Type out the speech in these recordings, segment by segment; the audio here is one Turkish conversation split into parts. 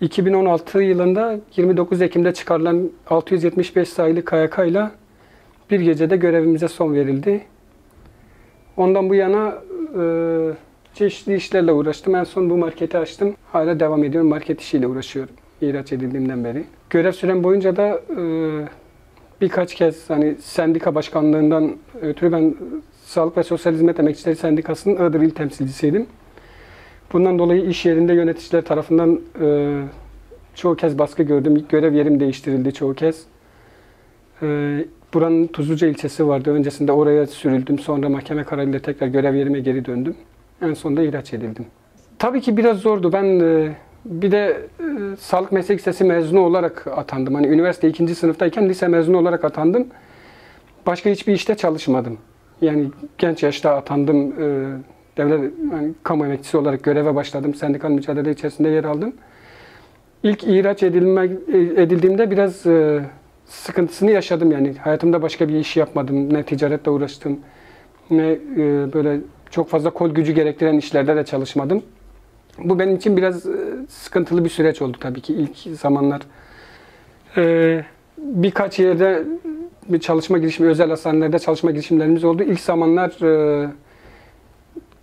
2016 yılında 29 Ekim'de çıkarılan 675 sayılı KYK ile bir gecede görevimize son verildi. Ondan bu yana çeşitli işlerle uğraştım. En son bu marketi açtım. Hala devam ediyorum. Market işiyle uğraşıyorum. İhraç edildiğimden beri. Görev sürem boyunca da birkaç kez hani sendika başkanlığından ötürü ben Sağlık ve Sosyal Hizmet Emekçileri Sendikası'nın Iğdır İl Temsilcisiydim. Bundan dolayı iş yerinde yöneticiler tarafından çoğu kez baskı gördüm. İlk görev yerim değiştirildi çoğu kez. Buranın Tuzluca ilçesi vardı. Öncesinde oraya sürüldüm. Sonra mahkeme kararıyla tekrar görev yerime geri döndüm. En sonunda ihraç edildim. Tabii ki biraz zordu. Ben bir de sağlık meslek lisesi mezunu olarak atandım. Hani üniversite 2. sınıftayken lise mezunu olarak atandım. Başka hiçbir işte çalışmadım. Yani genç yaşta atandım. Devlet yani kamu emekçisi olarak göreve başladım. Sendikal mücadele içerisinde yer aldım. İlk ihraç edildiğimde biraz sıkıntısını yaşadım yani. Hayatımda başka bir iş yapmadım. Ne ticaretle uğraştım, ne böyle çok fazla kol gücü gerektiren işlerde de çalışmadım. Bu benim için biraz sıkıntılı bir süreç oldu tabii ki ilk zamanlar. Birkaç yerde bir çalışma girişimi, özel hastanelerde çalışma girişimlerimiz oldu. İlk zamanlar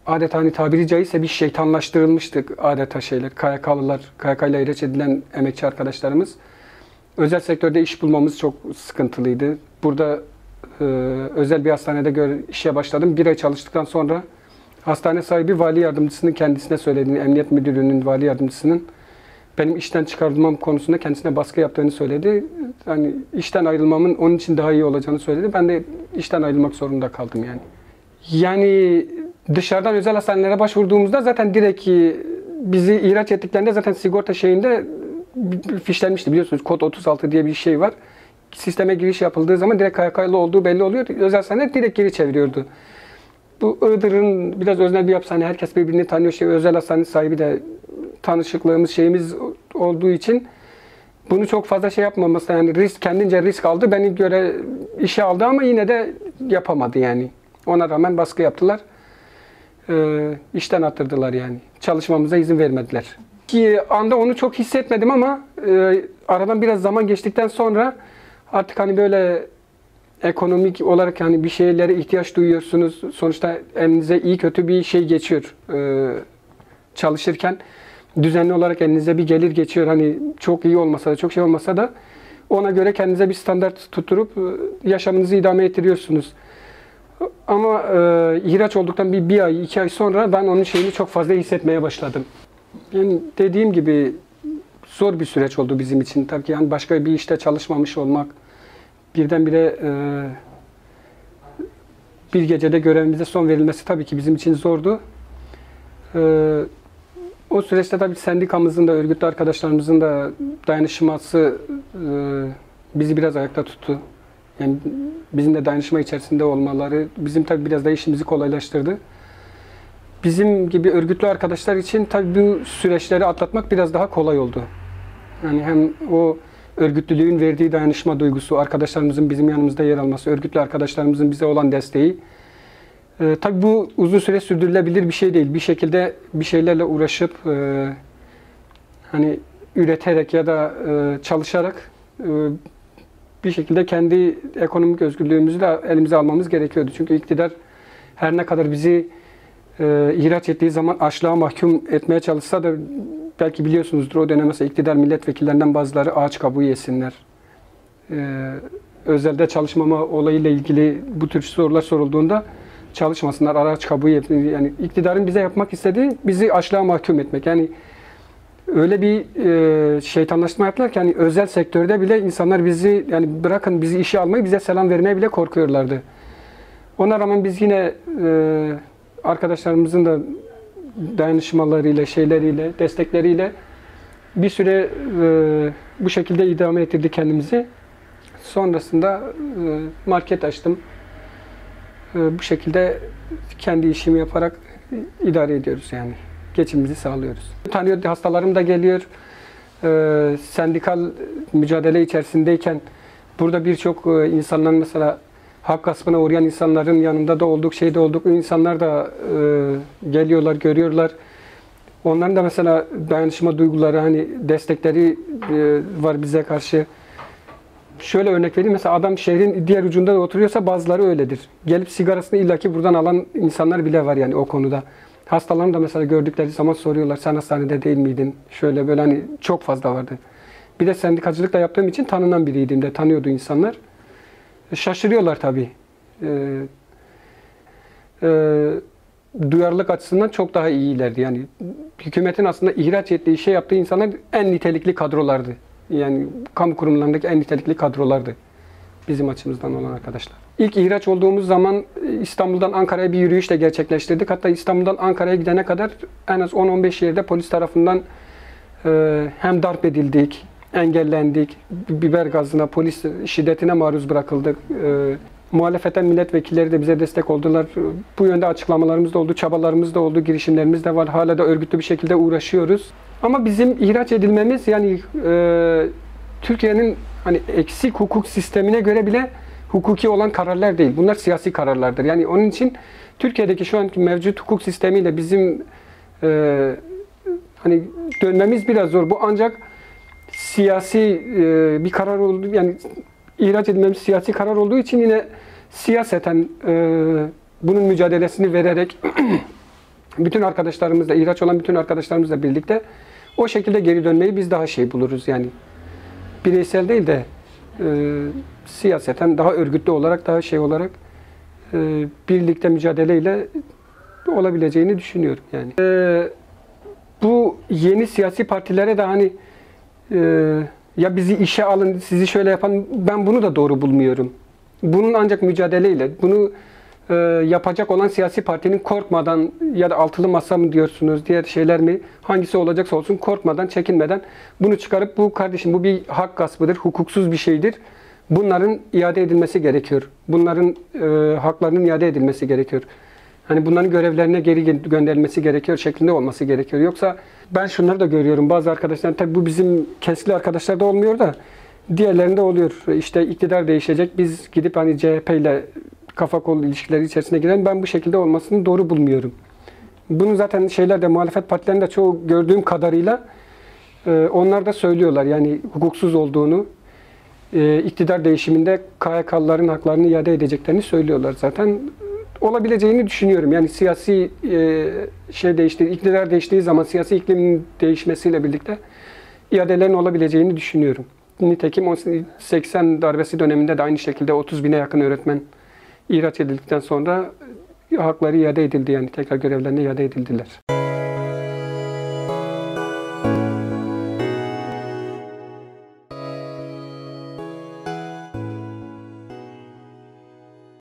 adeta hani tabiri caizse bir şeytanlaştırılmıştık adeta şeyler. KYK'lılar, KYK ile ihraç edilen emekçi arkadaşlarımız. Özel sektörde iş bulmamız çok sıkıntılıydı. Burada özel bir hastanede işe başladım. Bir ay çalıştıktan sonra hastane sahibi vali yardımcısının kendisine söylediğini, emniyet müdürlüğünün vali yardımcısının benim işten çıkarılmam konusunda kendisine baskı yaptığını söyledi. Yani işten ayrılmamın onun için daha iyi olacağını söyledi. Ben de işten ayrılmak zorunda kaldım yani. Yani dışarıdan özel hastanelere başvurduğumuzda zaten direkt bizi ihraç ettiklerinde zaten sigorta şeyinde fişlenmişti biliyorsunuz. Kod 36 diye bir şey var. Sisteme giriş yapıldığı zaman direkt KYK'lı olduğu belli oluyor. Özel hastane direkt geri çeviriyordu. Bu Iğdır'ın biraz öznel bir hastane. Herkes birbirini tanıyor. Özel hastane sahibi de tanışıklığımız şeyimiz olduğu için bunu çok fazla şey yapmaması yani kendince risk aldı. Beni göre işe aldı ama yine de yapamadı yani. Ona rağmen baskı yaptılar. İşten attırdılar yani. Çalışmamıza izin vermediler. Ki anda onu çok hissetmedim ama aradan biraz zaman geçtikten sonra artık hani böyle ekonomik olarak hani bir şeylere ihtiyaç duyuyorsunuz. Sonuçta elinize iyi kötü bir şey geçiyor. Çalışırken düzenli olarak elinize bir gelir geçiyor. Hani çok iyi olmasa da çok şey olmasa da ona göre kendinize bir standart tutturup yaşamınızı idame ettiriyorsunuz. Ama ihraç olduktan bir ay, 2 ay sonra ben onun şeyini çok fazla hissetmeye başladım. Yani dediğim gibi zor bir süreç oldu bizim için. Tabii ki yani başka bir işte çalışmamış olmak, birdenbire bir gecede görevimize son verilmesi tabii ki bizim için zordu. O süreçte tabii sendikamızın da, örgütlü arkadaşlarımızın da dayanışması bizi biraz ayakta tuttu. Yani bizim de dayanışma içerisinde olmaları bizim tabii biraz da işimizi kolaylaştırdı. Bizim gibi örgütlü arkadaşlar için tabii bu süreçleri atlatmak biraz daha kolay oldu. Yani hem o örgütlülüğün verdiği dayanışma duygusu, arkadaşlarımızın bizim yanımızda yer alması, örgütlü arkadaşlarımızın bize olan desteği. Tabii bu uzun süre sürdürülebilir bir şey değil. Bir şekilde bir şeylerle uğraşıp hani üreterek ya da çalışarak bir şekilde kendi ekonomik özgürlüğümüzü de elimize almamız gerekiyordu. Çünkü iktidar her ne kadar bizi ihraç ettiği zaman açlığa mahkum etmeye çalışsa da belki biliyorsunuzdur o dönem mesela iktidar milletvekillerinden bazıları ağaç kabuğu yesinler. Özelde çalışmama olayıyla ilgili bu tür sorular sorulduğunda çalışmasınlar, ağaç kabuğu yesinler. Yani iktidarın bize yapmak istediği bizi açlığa mahkum etmek. Yani öyle bir şeytanlaşma yaptılar ki hani özel sektörde bile insanlar bizi yani bırakın bizi işe almayı bize selam vermeye bile korkuyorlardı. Ona rağmen biz yine arkadaşlarımızın da dayanışmalarıyla, şeyleriyle, destekleriyle bir süre bu şekilde idame ettirdik kendimizi. Sonrasında market açtım. Bu şekilde kendi işimi yaparak idare ediyoruz yani. Geçimimizi sağlıyoruz. Tanıyor hastalarım da geliyor. Sendikal mücadele içerisindeyken burada birçok insanların mesela hak gaspına uğrayan insanların yanında da olduk, şeyde olduk. İnsanlar da geliyorlar, görüyorlar. Onların da mesela dayanışma duyguları, hani destekleri var bize karşı. Şöyle örnek vereyim. Mesela adam şehrin diğer ucunda da oturuyorsa bazıları öyledir. Gelip sigarasını illaki buradan alan insanlar bile var yani o konuda. Hastalarını da mesela gördükleri zaman soruyorlar. Sen hastanede değil miydin? Şöyle böyle, hani çok fazla vardı. Bir de sendikacılık da yaptığım için tanınan biriydim de, tanıyordu insanlar. Şaşırıyorlar tabii. Duyarlılık açısından çok daha iyilerdi. Yani hükümetin aslında ihraç ettiği, şey yaptığı insanlar en nitelikli kadrolardı. Yani kamu kurumlarındaki en nitelikli kadrolardı bizim açımızdan olan arkadaşlar. İlk ihraç olduğumuz zaman İstanbul'dan Ankara'ya bir yürüyüşle gerçekleştirdik. Hatta İstanbul'dan Ankara'ya gidene kadar en az 10-15 yerde polis tarafından hem darp edildik, engellendik, biber gazına, polis şiddetine maruz bırakıldık. Muhalefetten milletvekilleri de bize destek oldular. Bu yönde açıklamalarımız da oldu, çabalarımız da oldu, girişimlerimiz de var. Hala da örgütlü bir şekilde uğraşıyoruz. Ama bizim ihraç edilmemiz, yani Türkiye'nin hani eksik hukuk sistemine göre bile hukuki olan kararlar değil. Bunlar siyasi kararlardır. Yani onun için Türkiye'deki şu anki mevcut hukuk sistemiyle bizim hani dönmemiz biraz zor. Bu ancak siyasi bir karar oldu. Yani ihraç edilmemiz siyasi karar olduğu için yine siyaseten bunun mücadelesini vererek bütün arkadaşlarımızla, ihraç olan bütün arkadaşlarımızla birlikte o şekilde geri dönmeyi biz daha şey buluruz. Yani bireysel değil de siyaseten daha örgütlü olarak, daha şey olarak birlikte mücadeleyle olabileceğini düşünüyorum yani. Bu yeni siyasi partilere de hani ya bizi işe alın, sizi şöyle yapan, ben bunu da doğru bulmuyorum. Bunun ancak mücadeleyle, bunu yapacak olan siyasi partinin korkmadan, ya da altılı masa mı diyorsunuz, diğer şeyler mi, hangisi olacaksa olsun, korkmadan, çekinmeden bunu çıkarıp, bu kardeşim bu bir hak gaspıdır, hukuksuz bir şeydir. Bunların iade edilmesi gerekiyor. Bunların haklarının iade edilmesi gerekiyor. Hani bunların görevlerine geri gönderilmesi gerekiyor şeklinde olması gerekiyor. Yoksa ben şunları da görüyorum. Bazı arkadaşlar, tabii bu bizim kesikli arkadaşlarda olmuyor da diğerlerinde oluyor. İşte iktidar değişecek. Biz gidip hani CHP ile kafa kol ilişkileri içerisine girelim. Ben bu şekilde olmasını doğru bulmuyorum. Bunun zaten şeylerde, muhalefet partilerinde çoğu gördüğüm kadarıyla onlar da söylüyorlar. Yani hukuksuz olduğunu, iktidar değişiminde KHK'lıların haklarını iade edeceklerini söylüyorlar zaten. Olabileceğini düşünüyorum. Yani siyasi şey değiştiği, iktidar değiştiği zaman siyasi iklimin değişmesiyle birlikte iadelerin olabileceğini düşünüyorum. Nitekim 80 darbesi döneminde de aynı şekilde 30 bine yakın öğretmen ihraç edildikten sonra hakları iade edildi, yani tekrar görevlerine iade edildiler.